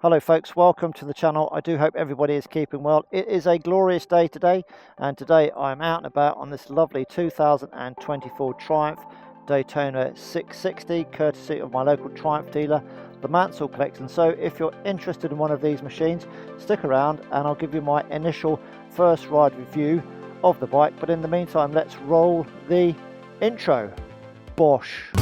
Hello folks, welcome to the channel. I do hope everybody is keeping well. It is a glorious day today, and today I'm out and about on this lovely 2024 Triumph Daytona 660, courtesy of my local Triumph dealer, the Mansell Collection. So if you're interested in one of these machines, stick around and I'll give you my initial first ride review of the bike. But in the meantime, let's roll the intro. Bosh.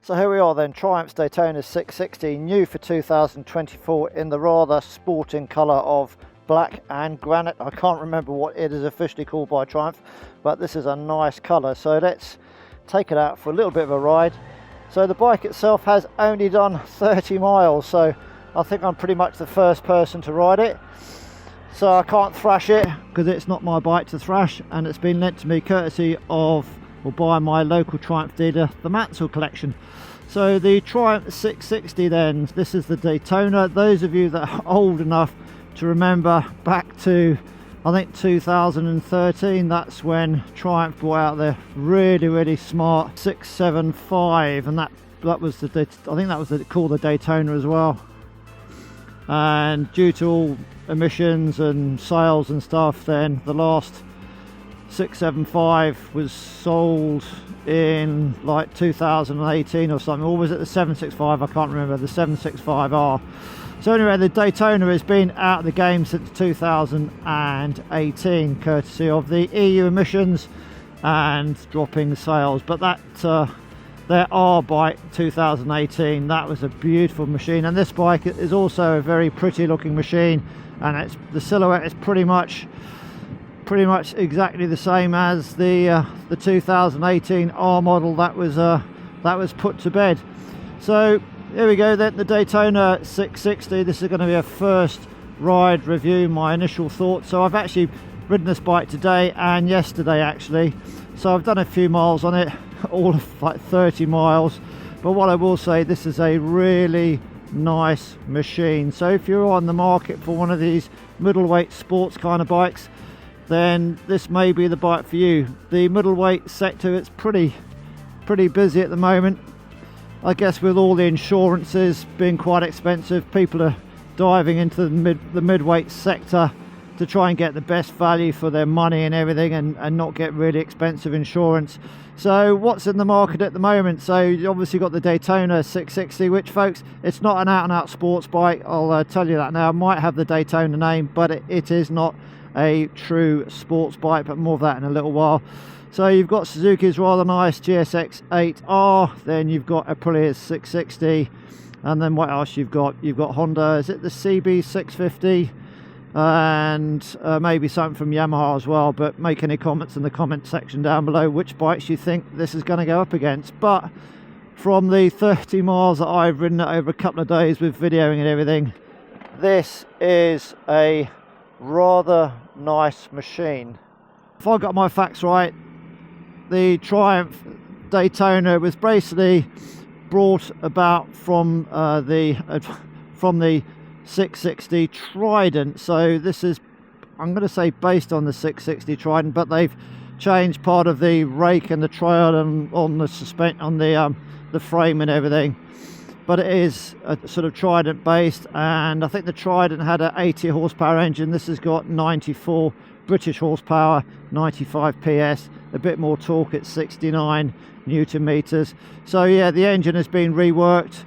So here we are then, Triumph's Daytona 660, new for 2024 in the rather sporting colour of black and granite. I can't remember what it is officially called by Triumph, but this is a nice colour. So let's take it out for a little bit of a ride. So the bike itself has only done 30 miles, so I think I'm pretty much the first person to ride it. So I can't thrash it because it's not my bike to thrash, and it's been lent to me courtesy of or by my local Triumph dealer, the Mansell Collection. So the Triumph 660 then, this is the Daytona. Those of you that are old enough to remember back to, I think 2013, that's when Triumph brought out their really smart 675, and that was the, I think that was called the Daytona as well. And due to all emissions and sales and stuff, then the last 675 was sold in like 2018 or something, or was it the 765? I can't remember. The 765R. So anyway, the Daytona has been out of the game since 2018, courtesy of the EU emissions and dropping sales. But that their R bike 2018, that was a beautiful machine, and this bike is also a very pretty looking machine, and the silhouette is pretty much exactly the same as the 2018 R model that was put to bed. So here we go then, the Daytona 660. This is going to be a first ride review, my initial thoughts. So I've actually ridden this bike today and yesterday actually, so I've done a few miles on it, all of like 30 miles. But what I will say, this is a really nice machine. So if you're on the market for one of these middleweight sports kind of bikes, then this may be the bike for you. The middleweight sector, it's pretty busy at the moment. I guess with all the insurances being quite expensive, people are diving into the midweight sector to try and get the best value for their money and everything, and not get really expensive insurance. So what's in the market at the moment? So you obviously got the Daytona 660, which folks, it's not an out-and-out sports bike. I'll tell you that now. It might have the Daytona name, but it is not a true sports bike, but more of that in a little while. So you've got Suzuki's rather nice GSX 8R, then you've got Aprilia's 660, and then what else you've got? You've got Honda, is it the CB 650, and maybe something from Yamaha as well. But make any comments in the comment section down below which bikes you think this is going to go up against. But from the 30 miles that I've ridden it over a couple of days with videoing and everything, this is a rather nice machine. If I got my facts right, the Triumph Daytona was basically brought about from the 660 Trident. So this is, I'm going to say, based on the 660 Trident, but they've changed part of the rake and the trail and on the the frame and everything. But it is a sort of Trident based, and I think the Trident had an 80 horsepower engine. This has got 94 British horsepower, 95 PS, a bit more torque at 69 Newton meters. So yeah, the engine has been reworked,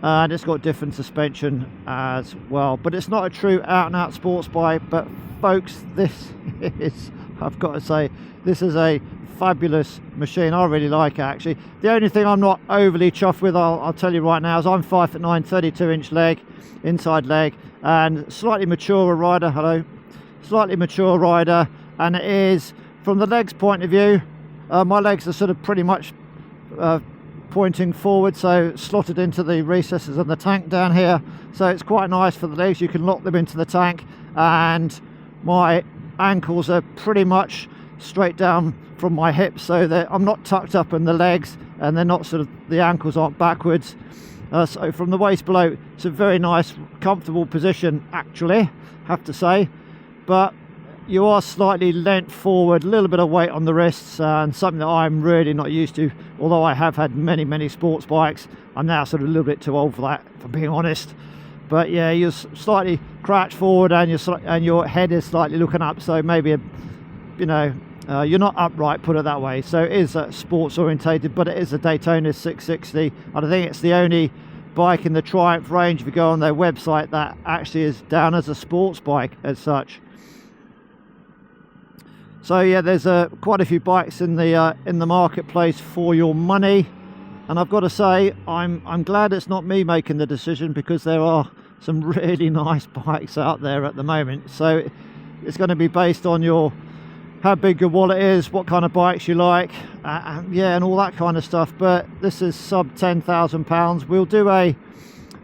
and it's got different suspension as well. But it's not a true out-and-out sports bike. But folks, this is, I've got to say, this is a fabulous machine. I really like it actually. The only thing I'm not overly chuffed with, I'll tell you right now, is I'm 5'9", 32-inch leg, inside leg, and slightly mature rider. Hello, slightly mature rider, and it is, from the legs point of view, my legs are sort of pretty much pointing forward, so slotted into the recesses of the tank down here. So it's quite nice for the legs. You can lock them into the tank, and my ankles are pretty much straight down from my hips, so that I'm not tucked up in the legs, and they're not sort of, the ankles aren't backwards. So from the waist below, it's a very nice, comfortable position actually, have to say. but you are slightly leant forward, a little bit of weight on the wrists, and something that I'm really not used to. Although I have had many sports bikes, I'm now sort of a little bit too old for that, for being honest. But yeah, you're slightly crouched forward, and your head is slightly looking up, so maybe you're not upright, put it that way. So it is sports orientated, but it is a Daytona 660, and I think it's the only bike in the Triumph range, if you go on their website, that actually is down as a sports bike as such. So yeah, there's quite a few bikes in the marketplace for your money, and I've got to say I'm glad it's not me making the decision, because there are some really nice bikes out there at the moment. So it's going to be based on how big your wallet is, what kind of bikes you like, and all that kind of stuff. But this is sub £10,000. We'll do a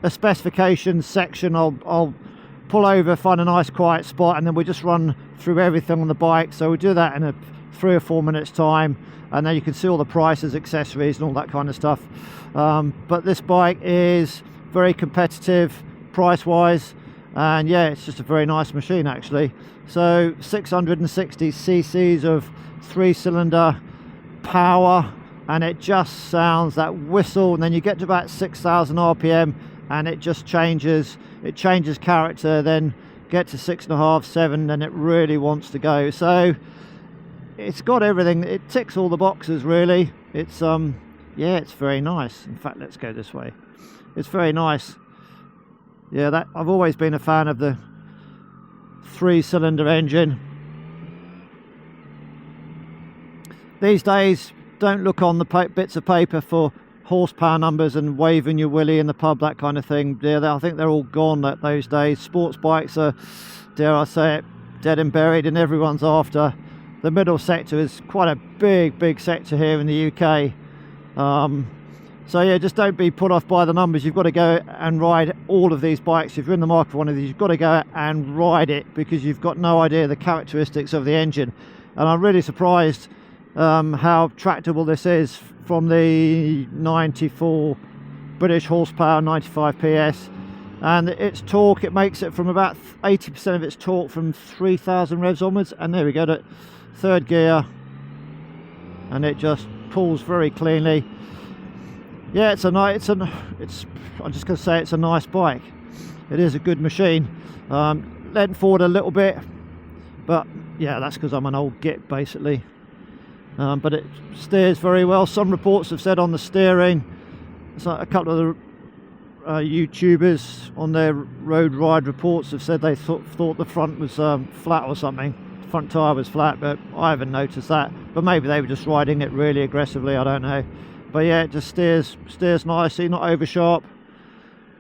specification section. I'll pull over, find a nice quiet spot, and then we'll just run through everything on the bike. So we'll do that in 3 or 4 minutes time, and then you can see all the prices, accessories and all that kind of stuff. But this bike is very competitive price wise, and yeah, it's just a very nice machine actually. So 660 cc's of 3-cylinder power, and it just sounds, that whistle, and then you get to about 6,000 rpm and it just changes character. Then get to 6.5, 7, and it really wants to go. So it's got everything, it ticks all the boxes really. It's yeah, it's very nice. In fact, let's go this way. It's very nice. Yeah, that I've always been a fan of the 3-cylinder engine. These days, don't look on the bits of paper for horsepower numbers and waving your willy in the pub, that kind of thing. Yeah, I think they're all gone those days. Sports bikes are, dare I say it, dead and buried, and everyone's after. The middle sector is quite a big sector here in the UK. So yeah, just don't be put off by the numbers. You've got to go and ride all of these bikes. If you're in the market for one of these, you've got to go and ride it, because you've got no idea the characteristics of the engine. And I'm really surprised how tractable this is, from the 94 British horsepower, 95 PS, and its torque, it makes it from about 80% of its torque from 3,000 revs onwards. And there we go, to 3rd gear, and it just pulls very cleanly. Yeah, I'm just going to say it's a nice bike. It is a good machine. Leant forward a little bit, but yeah, that's because I'm an old git basically. But it steers very well. Some reports have said on the steering, it's like a couple of the YouTubers on their road ride reports have said they thought the front was flat or something. The front tyre was flat, but I haven't noticed that. But maybe they were just riding it really aggressively, I don't know. But yeah, it just steers nicely, not over sharp,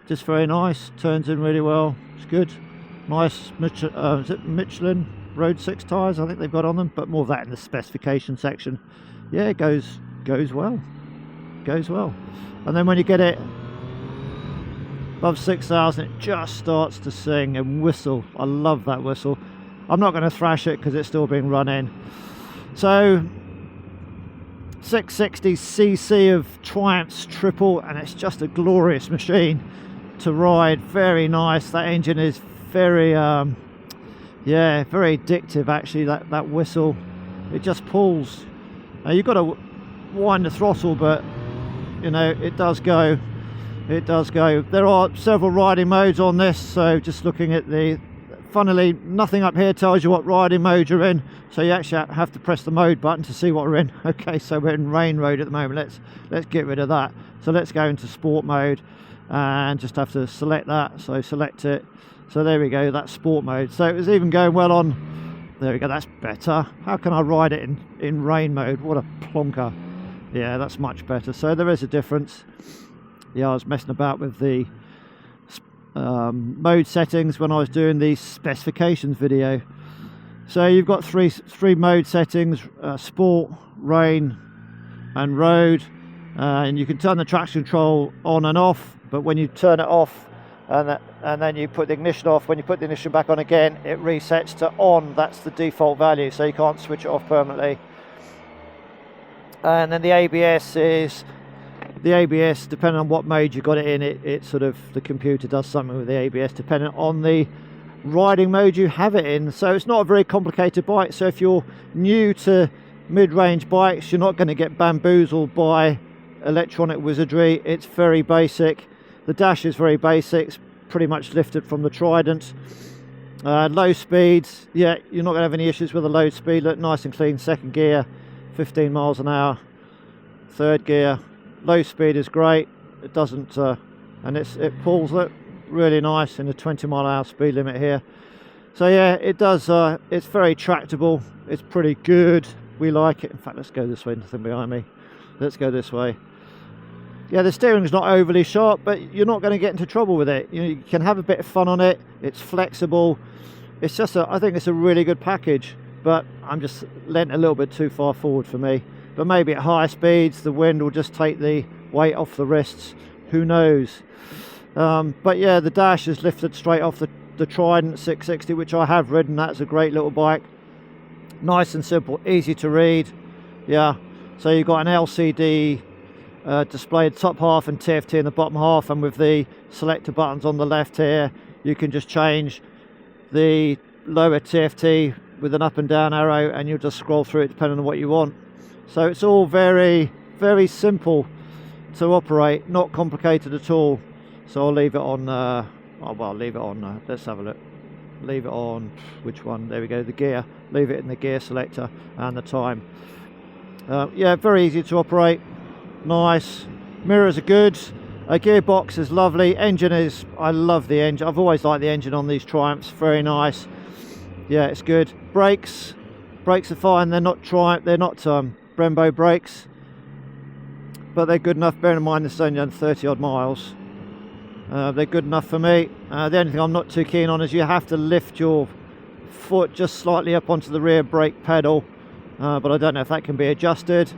just very nice. Turns in really well. It's good. Nice is it Michelin Road 6 tyres I think they've got on them, but more of that in the specification section. Yeah, it goes well. And then when you get it above 6,000, it just starts to sing and whistle. I love that whistle. I'm not going to thrash it because it's still being run in. So 660cc of Triumph's triple, and it's just a glorious machine to ride. Very nice. That engine is very yeah, very addictive actually. That whistle, it just pulls. Now you've got to wind the throttle, but you know, it does go. There are several riding modes on this, so just looking at funnily, nothing up here tells you what riding mode you're in, so you actually have to press the mode button to see what we're in. Okay, so we're in rain mode at the moment. Let's get rid of that. So let's go into sport mode, and just have to select that. So select it. So there we go, that's sport mode. So it was even going well on, there we go, that's better. How can I ride it in rain mode? What a plonker. Yeah, that's much better. So there is a difference. Yeah, I was messing about with the mode settings when I was doing the specifications video. So you've got three mode settings: sport, rain and road, and you can turn the traction control on and off, but when you turn it off and then you put the ignition off, when you put the ignition back on again, it resets to on. That's the default value, so you can't switch it off permanently. And then the ABS is, depending on what mode you got it in, it sort of, the computer does something with the ABS depending on the riding mode you have it in. So it's not a very complicated bike. So if you're new to mid-range bikes, you're not going to get bamboozled by electronic wizardry. It's very basic. The dash is very basic. It's pretty much lifted from the Trident. Low speeds, yeah, you're not going to have any issues with the low speed. Look, nice and clean. Second gear, 15 miles an hour. Third gear, low speed is great. It doesn't, and it pulls, look, really nice in the 20-mile-an-hour speed limit here. So yeah, it does. It's very tractable. It's pretty good. We like it. In fact, let's go this way. Nothing behind me. Let's go this way. Yeah, the steering is not overly sharp, but you're not going to get into trouble with it. You can have a bit of fun on it. It's flexible. It's just I think it's a really good package, but I'm just lent a little bit too far forward for me. But maybe at higher speeds, the wind will just take the weight off the wrists. Who knows? But yeah, the dash is lifted straight off the Trident 660, which I have ridden. That's a great little bike. Nice and simple, easy to read. Yeah, so you've got an LCD displayed top half and TFT in the bottom half, and with the selector buttons on the left here, you can just change the lower TFT with an up and down arrow, and you'll just scroll through it depending on what you want. So it's all very, very simple to operate, not complicated at all. So I'll leave it on, leave it on, let's have a look. Leave it on, which one? There we go, the gear. Leave it in the gear selector and the time. Yeah, very easy to operate. Nice. Mirrors are good. Gearbox is lovely. Engine is, I love the engine. I've always liked the engine on these Triumphs. Very nice. Yeah, it's good. Brakes are fine. They're not Brembo brakes, but they're good enough. Bearing in mind this is only done 30 odd miles. They're good enough for me. The only thing I'm not too keen on is you have to lift your foot just slightly up onto the rear brake pedal, but I don't know if that can be adjusted.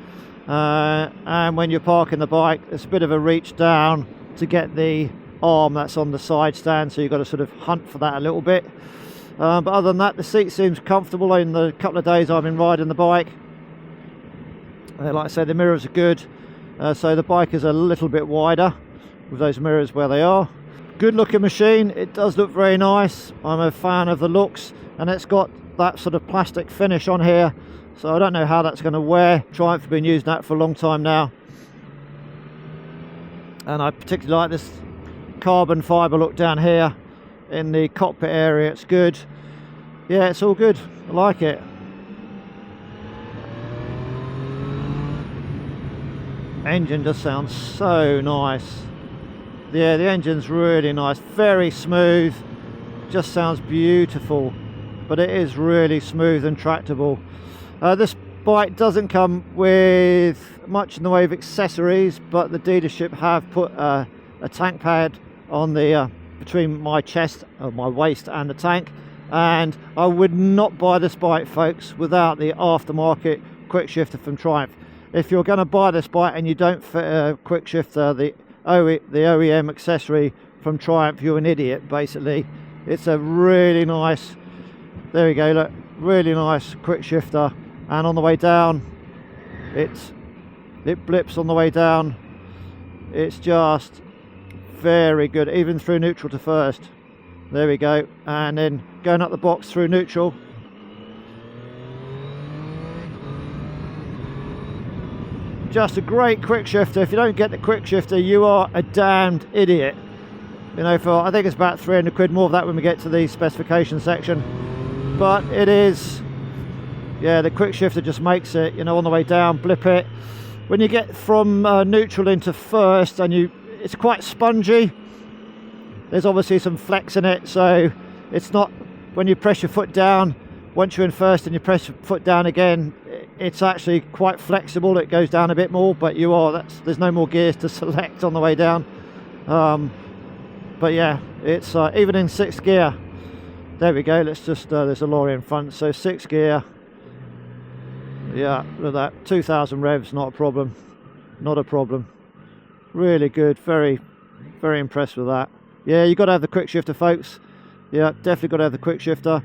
And when you're parking the bike, it's a bit of a reach down to get the arm that's on the side stand, so you've got to sort of hunt for that a little bit. But other than that, the seat seems comfortable in the couple of days I've been riding the bike. Like I said, the mirrors are good, so the bike is a little bit wider with those mirrors where they are. Good looking machine. It does look very nice. I'm a fan of the looks, and it's got that sort of plastic finish on here, so I don't know how that's going to wear. Triumph have been using that for a long time now, and I particularly like this carbon fibre look down here in the cockpit area. It's good. Yeah, it's all good. I like it. Engine just sounds so nice. Yeah, the engine's really nice, very smooth, just sounds beautiful, but it is really smooth and tractable. This bike doesn't come with much in the way of accessories, but the dealership have put a tank pad on the between my chest, my waist and the tank, and I would not buy this bike, folks, without the aftermarket quick shifter from Triumph. If you're going to buy this bike and you don't fit a quick shifter, the OEM accessory from Triumph, you're an idiot, basically. It's a really nice, there we go, look, really nice quick shifter, and on the way down, it blips on the way down. It's just very good, even through neutral to first. There we go, and then going up the box through neutral. Just a great quick shifter. If you don't get the quick shifter, you are a damned idiot. You know, for I think it's about 300 quid more of that when we get to the specification section. But it is, yeah, the quick shifter just makes it, you know, on the way down, blip it. When you get from neutral into first, and it's quite spongy. There's obviously some flex in it, so it's not, when you press your foot down, once you're in first and you press your foot down again, it's actually quite flexible. It goes down a bit more, but there's no more gears to select on the way down. But yeah, it's even in 6th gear. There we go. Let's just there's a lorry in front, so 6th gear. Yeah, look at that, 2,000 revs, not a problem, not a problem. Really good, very, very impressed with that. Yeah, you've got to have the quick shifter, folks. Yeah, definitely got to have the quick shifter.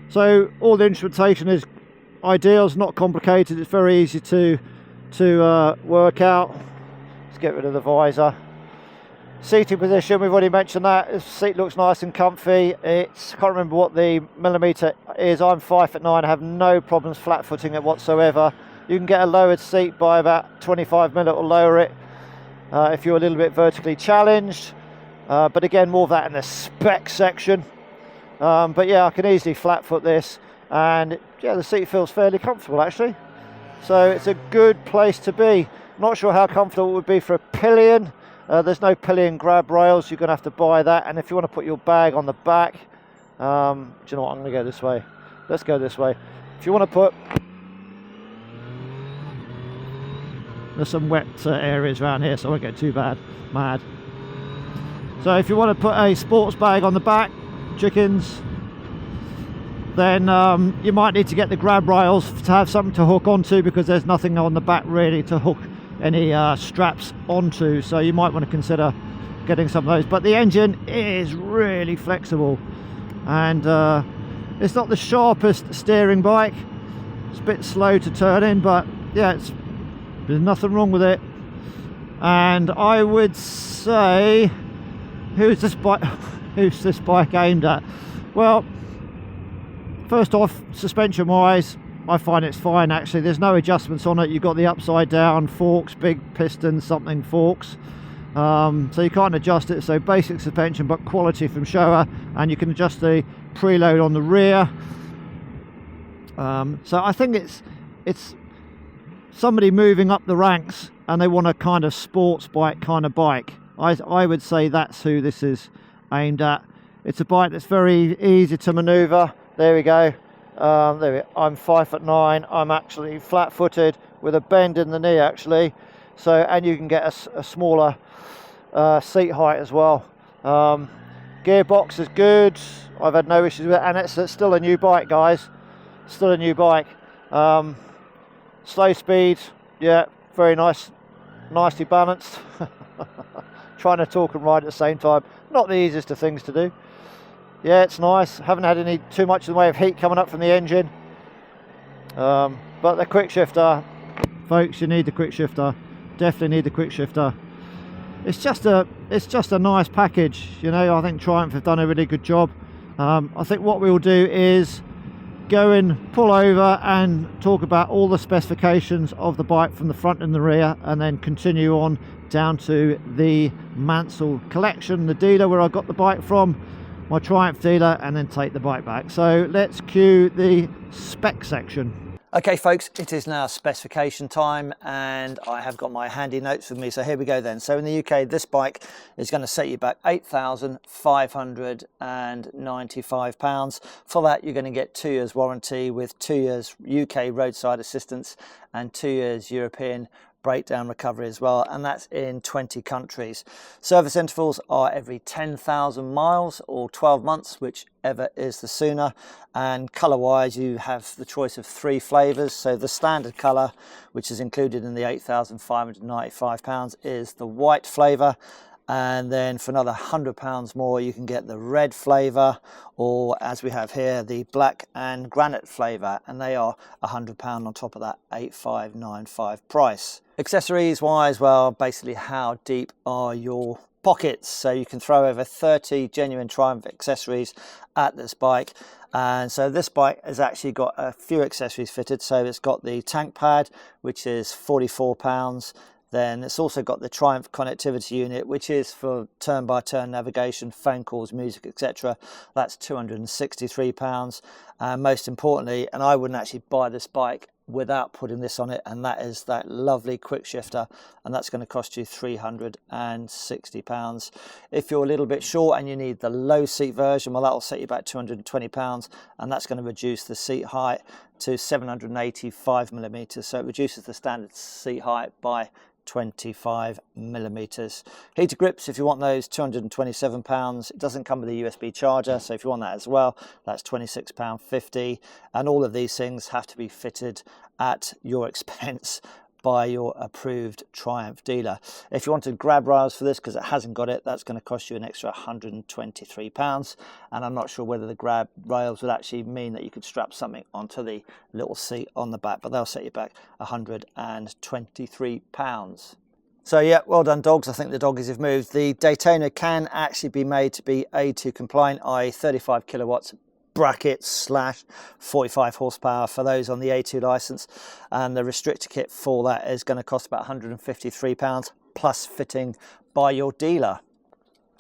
So all the instrumentation is ideal. It's not complicated. It's very easy to work out. Let's get rid of the visor. Seating position, we've already mentioned that. The seat looks nice and comfy. It's, can't remember what the millimetre is. I'm 5'9", I have no problems flat footing it whatsoever. You can get a lowered seat by about 25 mil, or lower it if you're a little bit vertically challenged. But again, more of that in the spec section. But yeah, I can easily flat foot this, and yeah, the seat feels fairly comfortable actually. So it's a good place to be. Not sure how comfortable it would be for a pillion. There's no pillion grab rails, you're going to have to buy that. And if you want to put your bag on the back, do you know what, I'm going to go this way. Let's go this way. If you want to put... There's some wet areas around here, so I won't get too mad. So if you want to put a sports bag on the back, chickens, then you might need to get the grab rails to have something to hook onto, because there's nothing on the back really to hook any straps onto, so you might want to consider getting some of those. But the engine is really flexible, and it's not the sharpest steering bike. It's a bit slow to turn in, but yeah, there's nothing wrong with it. And I would say, who's this bike aimed at? Well, first off, suspension wise, I find it's fine actually. There's no adjustments on it. You've got the upside down forks, big piston something forks, so you can't adjust it. So basic suspension, but quality from Showa, and you can adjust the preload on the rear. So I think it's somebody moving up the ranks and they want a kind of sports bike kind of bike. I would say that's who this is aimed at. It's a bike that's very easy to maneuver. There we go. I'm 5'9". I'm actually flat-footed with a bend in the knee actually. So, and you can get a smaller seat height as well. Gearbox is good. I've had no issues with it, and it's still a new bike, guys. Still a new bike. Slow speed, yeah, very nice, nicely balanced. Trying to talk and ride at the same time, not the easiest of things to do. Yeah, it's nice. Haven't had too much in the way of heat coming up from the engine. But the quick shifter, folks, you need the quick shifter. Definitely need the quick shifter. It's just a nice package, you know. I think Triumph have done a really good job. I think what we'll do is go and pull over and talk about all the specifications of the bike from the front and the rear, and then continue on down to the Mansell Collection, the dealer where I got the bike from, my Triumph dealer, and then take the bike back. So let's cue the spec section. Okay folks, it is now specification time, and I have got my handy notes with me, so here we go then. So in the UK, this bike is going to set you back £8,595. For that, you're going to get 2 years warranty with 2 years UK roadside assistance and 2 years European breakdown recovery as well, and that's in 20 countries. Service intervals are every 10,000 miles or 12 months, whichever is the sooner. And color wise, you have the choice of 3 flavors. So the standard color, which is included in the £8,595, is the white flavor. And then for another £100 more, you can get the red flavour, or as we have here, the black and granite flavour, and they are £100 on top of that £8,595 price. Accessories wise, well, basically how deep are your pockets? So you can throw over 30 genuine Triumph accessories at this bike. And so this bike has actually got a few accessories fitted. So it's got the tank pad, which is £44. Then it's also got the Triumph connectivity unit, which is for turn-by-turn navigation, phone calls, music, etc. That's £263. And most importantly, and I wouldn't actually buy this bike without putting this on it, and that is that lovely quick shifter, and that's going to cost you £360. If you're a little bit short and you need the low seat version, well, that'll set you back £220, and that's going to reduce the seat height to 785 millimeters. So it reduces the standard seat height by 25 millimeters. Heated grips, if you want those, £227. It doesn't come with a USB charger, so if you want that as well, that's £26.50. And all of these things have to be fitted at your expense by your approved Triumph dealer. If you wanted grab rails for this, because it hasn't got it, that's going to cost you an extra £123. And I'm not sure whether the grab rails would actually mean that you could strap something onto the little seat on the back, but they'll set you back £123. So yeah, well done dogs. I think the doggies have moved. The Daytona can actually be made to be A2 compliant, i.e. 35 kilowatts bracket slash 45 horsepower for those on the A2 license, and the restrictor kit for that is going to cost about £153 plus fitting by your dealer.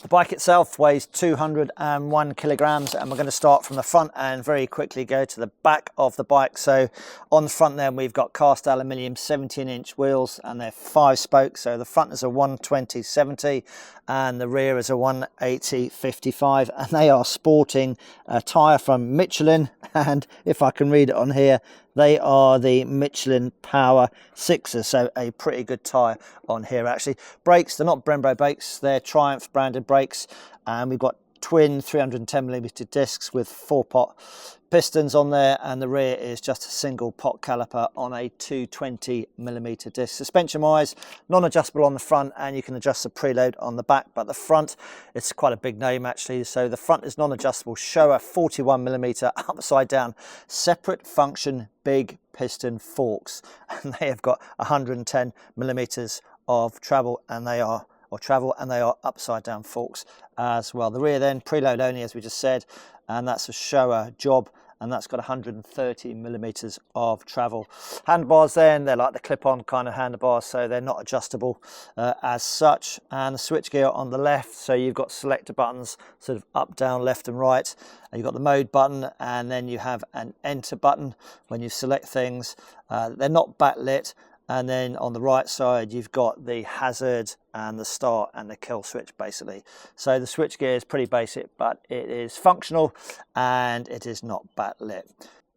The bike itself weighs 201 kilograms, and we're going to start from the front and very quickly go to the back of the bike. So on the front then we've got cast aluminium 17-inch wheels, and they're 5 spokes. So the front is a 120/70 and the rear is a 180/55, and they are sporting a tyre from Michelin, and if I can read it on here, they are the Michelin Power 6s, so a pretty good tyre on here actually. Brakes, they're not Brembo brakes, they're Triumph branded brakes, and we've got twin 310mm discs with 4-pot pistons on there, and the rear is just a single pot caliper on a 220mm disc. Suspension wise, non-adjustable on the front, and you can adjust the preload on the back, but the front, it's quite a big name actually, so the front is non-adjustable. Showa 41mm upside down separate function big piston forks, and they have got 110mm of travel, and they are upside down forks as well. The rear then preload only, as we just said, and that's a Showa job, and that's got 130mm of travel. Handlebars then, they're like the clip-on kind of handlebars, so they're not adjustable as such. And the switchgear on the left, so you've got selector buttons sort of up, down, left and right. And you've got the mode button, and then you have an enter button when you select things. They're not backlit. And then on the right side, you've got the hazard and the start and the kill switch basically. So the switch gear is pretty basic, but it is functional and it is not backlit.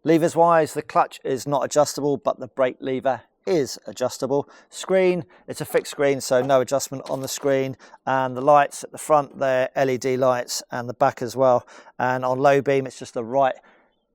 Levers wise, the clutch is not adjustable, but the brake lever is adjustable. Screen, it's a fixed screen, so no adjustment on the screen. And the lights at the front, they're LED lights, and the back as well. And on low beam, it's just the right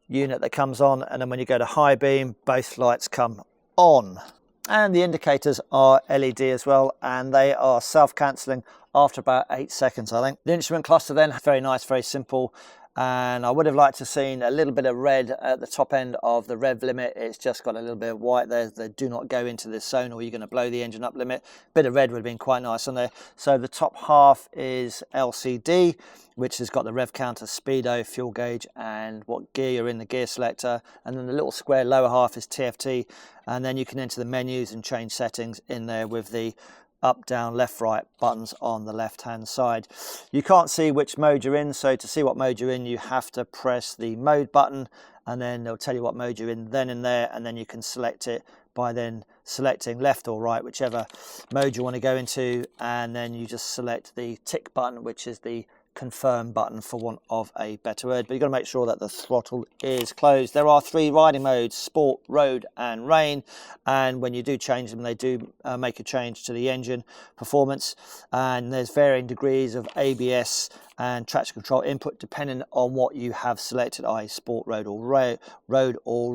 unit that comes on. And then when you go to high beam, both lights come on. And the indicators are LED as well, and they are self-cancelling after about 8 seconds, I think. The instrument cluster then, very nice, very simple. And I would have liked to have seen a little bit of red at the top end of the rev limit. It's just got a little bit of white there. They do not go into this zone or you're going to blow the engine up limit. A bit of red would have been quite nice on there. So the top half is LCD, which has got the rev counter, speedo, fuel gauge, and what gear you're in, the gear selector. And then the little square lower half is TFT. And then you can enter the menus and change settings in there with the up, down, left, right buttons on the left hand side. You can't see which mode you're in, so to see what mode you're in, you have to press the mode button, and then they'll tell you what mode you're in then and there, and then you can select it by then selecting left or right, whichever mode you want to go into, and then you just select the tick button, which is the confirm button for want of a better word. But you've got to make sure that the throttle is closed. There are 3 riding modes: sport, road and rain, and when you do change them, they do make a change to the engine performance, and there's varying degrees of ABS and traction control input depending on what you have selected, i.e. sport, road or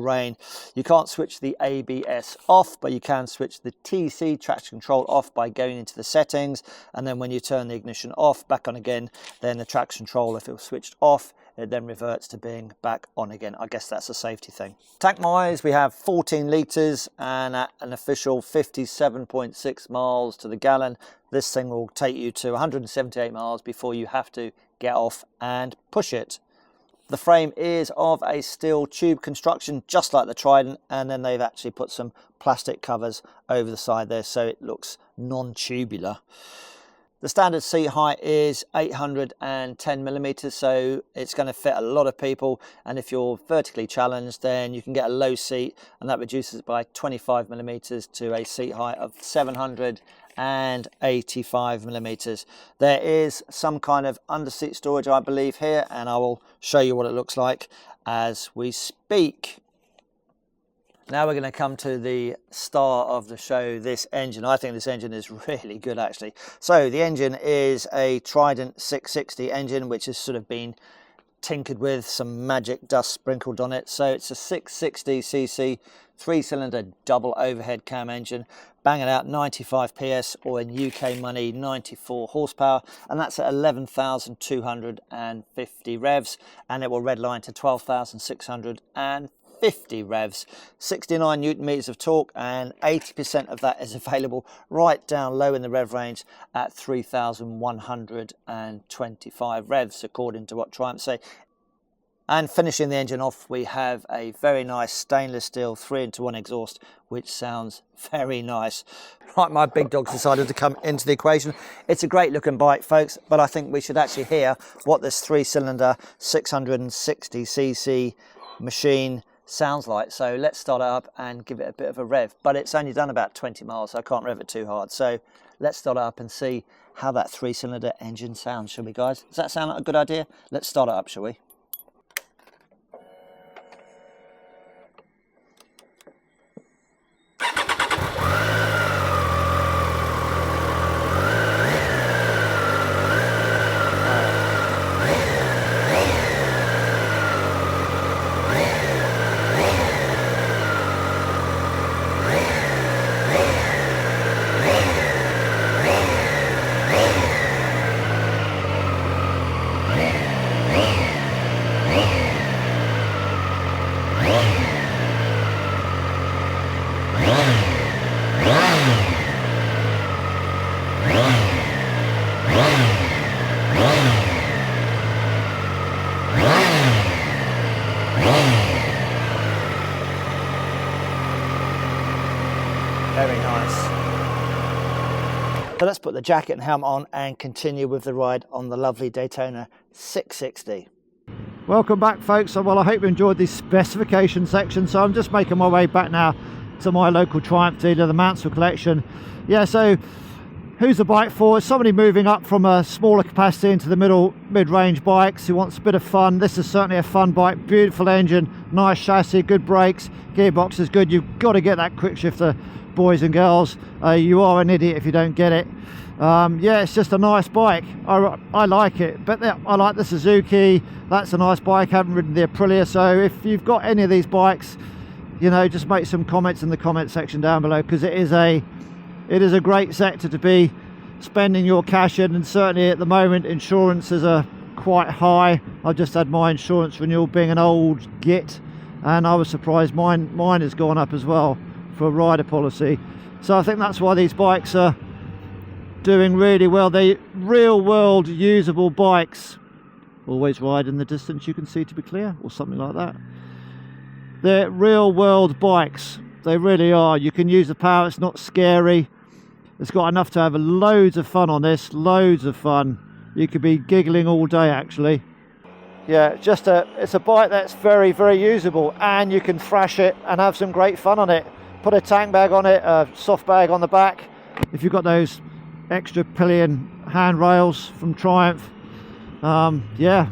rain. You can't switch the ABS off, but you can switch the TC traction control off by going into the settings, and then when you turn the ignition off, back on again, then the traction control, if it was switched off, it then reverts to being back on again. I guess that's a safety thing. Tank wise, we have 14 litres and at an official 57.6 miles to the gallon. This thing will take you to 178 miles before you have to get off and push it. The frame is of a steel tube construction, just like the Trident, and then they've actually put some plastic covers over the side there so it looks non-tubular. The standard seat height is 810mm, so it's going to fit a lot of people, and if you're vertically challenged, then you can get a low seat, and that reduces by 25mm to a seat height of 785mm. There is some kind of under-seat storage, I believe, here, and I will show you what it looks like as we speak. Now we're going to come to the star of the show, this engine. I think this engine is really good, actually. So the engine is a Trident 660 engine, which has sort of been tinkered with, some magic dust sprinkled on it. So it's a 660cc 3-cylinder double overhead cam engine, banging out 95 PS, or in UK money 94 horsepower, and that's at 11,250 revs, and it will redline to 12,650 50 revs, 69 newton meters of torque, and 80% of that is available right down low in the rev range at 3,125 revs, according to what Triumph say. And finishing the engine off, we have a very nice stainless steel 3-into-1 exhaust, which sounds very nice. Right, my big dog's decided to come into the equation. It's a great looking bike, folks, but I think we should actually hear what this 3-cylinder 660cc machine sounds like. So let's start it up and give it a bit of a rev. But it's only done about 20 miles, so I can't rev it too hard. So let's start it up and see how that 3-cylinder engine sounds, shall we, guys? Does that sound like a good idea? Let's start it up, shall we? Very nice. So let's put the jacket and helmet on and continue with the ride on the lovely Daytona 660. Welcome back, folks. Well, I hope you enjoyed this specification section. So I'm just making my way back now to my local Triumph dealer, the Mansell Collection. Yeah, so who's the bike for? Somebody moving up from a smaller capacity into the mid-range bikes who wants a bit of fun. This is certainly a fun bike. Beautiful engine, nice chassis, good brakes, gearbox is good. You've got to get that quick shifter, boys and girls. You are an idiot if you don't get it. Yeah, it's just a nice bike. I like it, but I like the Suzuki. That's a nice bike. I haven't ridden the Aprilia, so if you've got any of these bikes, you know, just make some comments in the comment section down below, because it is a great sector to be spending your cash in, and certainly at the moment insurances are quite high. I've just had my insurance renewal, being an old git, and I was surprised mine has gone up as well for a rider policy. So I think that's why these bikes are doing really well. They real world usable bikes. Always ride in the distance you can see to be clear, or something like that. They're real world bikes. They really are. You can use the power. It's not scary. It's got enough to have loads of fun on this. Loads of fun. You could be giggling all day, actually. Yeah, it's a bike that's very, very usable, and you can thrash it and have some great fun on it. Put a tank bag on it, a soft bag on the back. If you've got those extra pillion handrails from Triumph, yeah,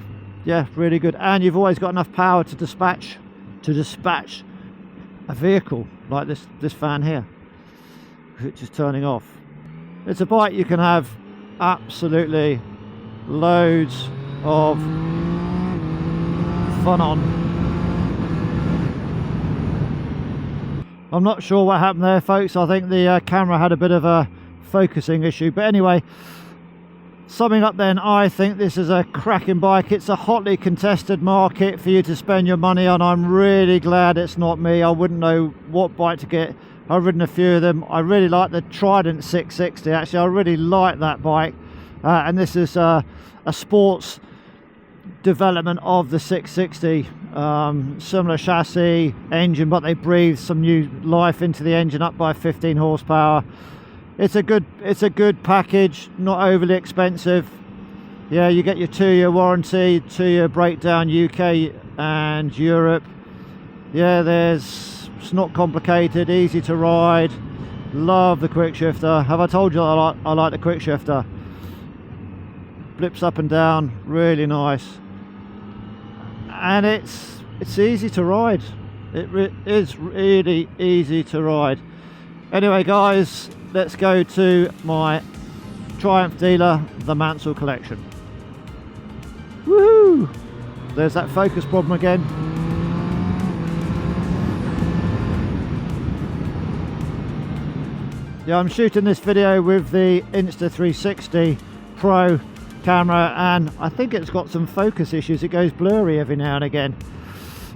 really good. And you've always got enough power to dispatch a vehicle like this fan here, which is turning off. It's a bike you can have absolutely loads of fun on. I'm not sure what happened there, folks. I think the camera had a bit of a focusing issue, but anyway, summing up then, I think this is a cracking bike. It's a hotly contested market for you to spend your money on. I'm really glad it's not me. I wouldn't know what bike to get. I've ridden a few of them. I really like the Trident 660, actually. I really like that bike, and this is a sports development of the 660. Similar chassis, engine, but they breathe some new life into the engine, up by 15 horsepower. It's a good package, not overly expensive. Yeah, you get your 2-year warranty, 2-year breakdown, UK and Europe. Yeah, it's not complicated, easy to ride. Love the quick shifter. Have I told you I like the quick shifter? Blips up and down, really nice. And it's easy to ride. It is really easy to ride. Anyway, guys, let's go to my Triumph dealer, the Mansell Collection. Woohoo! There's that focus problem again. Yeah, I'm shooting this video with the Insta 360 Pro camera, and I think it's got some focus issues. It goes blurry every now and again.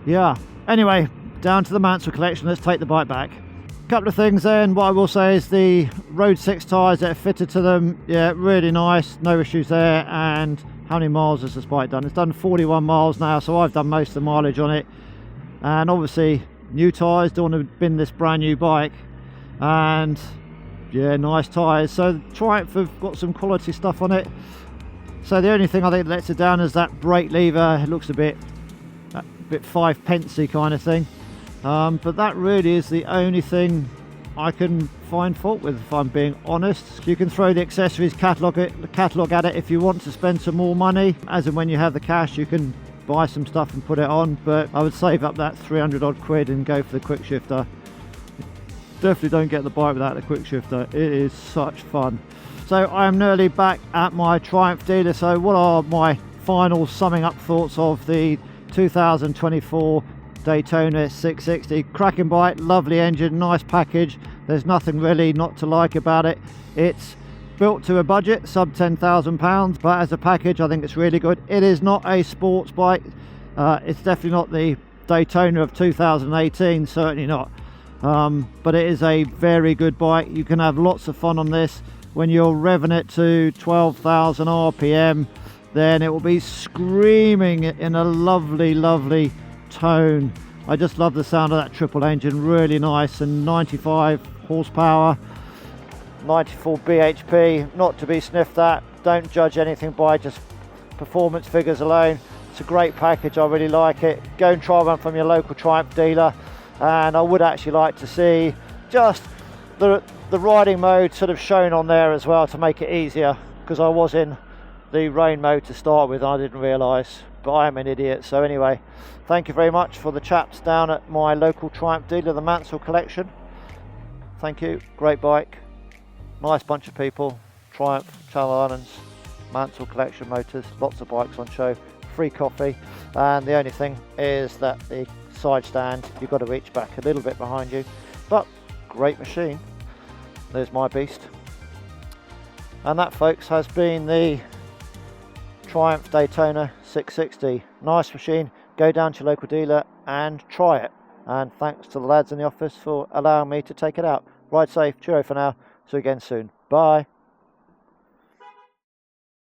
Yeah, anyway, down to the Mansell Collection. Let's take the bike back. Couple of things then. What I will say is the Road 6 tyres that are fitted to them, yeah, really nice, no issues there. And how many miles has this bike done? It's done 41 miles now, so I've done most of the mileage on it. And obviously new tyres, don't want to bin this brand new bike. And yeah, nice tyres. So Triumph have got some quality stuff on it. So the only thing I think that lets it down is that brake lever. It looks a bit 5p-y kind of thing. But that really is the only thing I can find fault with, if I'm being honest. You can throw the accessories catalogue at it if you want to spend some more money. As and when you have the cash, you can buy some stuff and put it on. But I would save up that 300 odd quid and go for the quick shifter. Definitely don't get the bike without the quick shifter. It is such fun. So I am nearly back at my Triumph dealer. So what are my final summing up thoughts of the 2024 Daytona 660? Cracking bike, lovely engine, nice package. There's nothing really not to like about it. It's built to a budget, sub £10,000, but as a package I think it's really good. It is not a sports bike. It's definitely not the Daytona of 2018, certainly not. But it is a very good bike. You can have lots of fun on this. When you're revving it to 12,000 RPM, then it will be screaming in a lovely, lovely tone. I just love the sound of that triple engine, really nice, and 95 horsepower, 94 bhp, not to be sniffed at. Don't judge anything by just performance figures alone. It's a great package, I really like it. Go and try one from your local Triumph dealer, and I would actually like to see just the riding mode sort of shown on there as well to make it easier, because I was in the rain mode to start with and I didn't realise, but I am an idiot. So anyway, thank you very much for the chaps down at my local Triumph dealer, the Mansell Collection. Thank you, great bike, nice bunch of people. Triumph, Channel Islands, Mansell Collection Motors, lots of bikes on show, free coffee, and the only thing is that the side stand, you've got to reach back a little bit behind you, but great machine. There's my beast. And that, folks, has been the Triumph Daytona 660. Nice machine. Go down to your local dealer and try it. And thanks to the lads in the office for allowing me to take it out. Ride safe. Cheerio for now. See you again soon. Bye.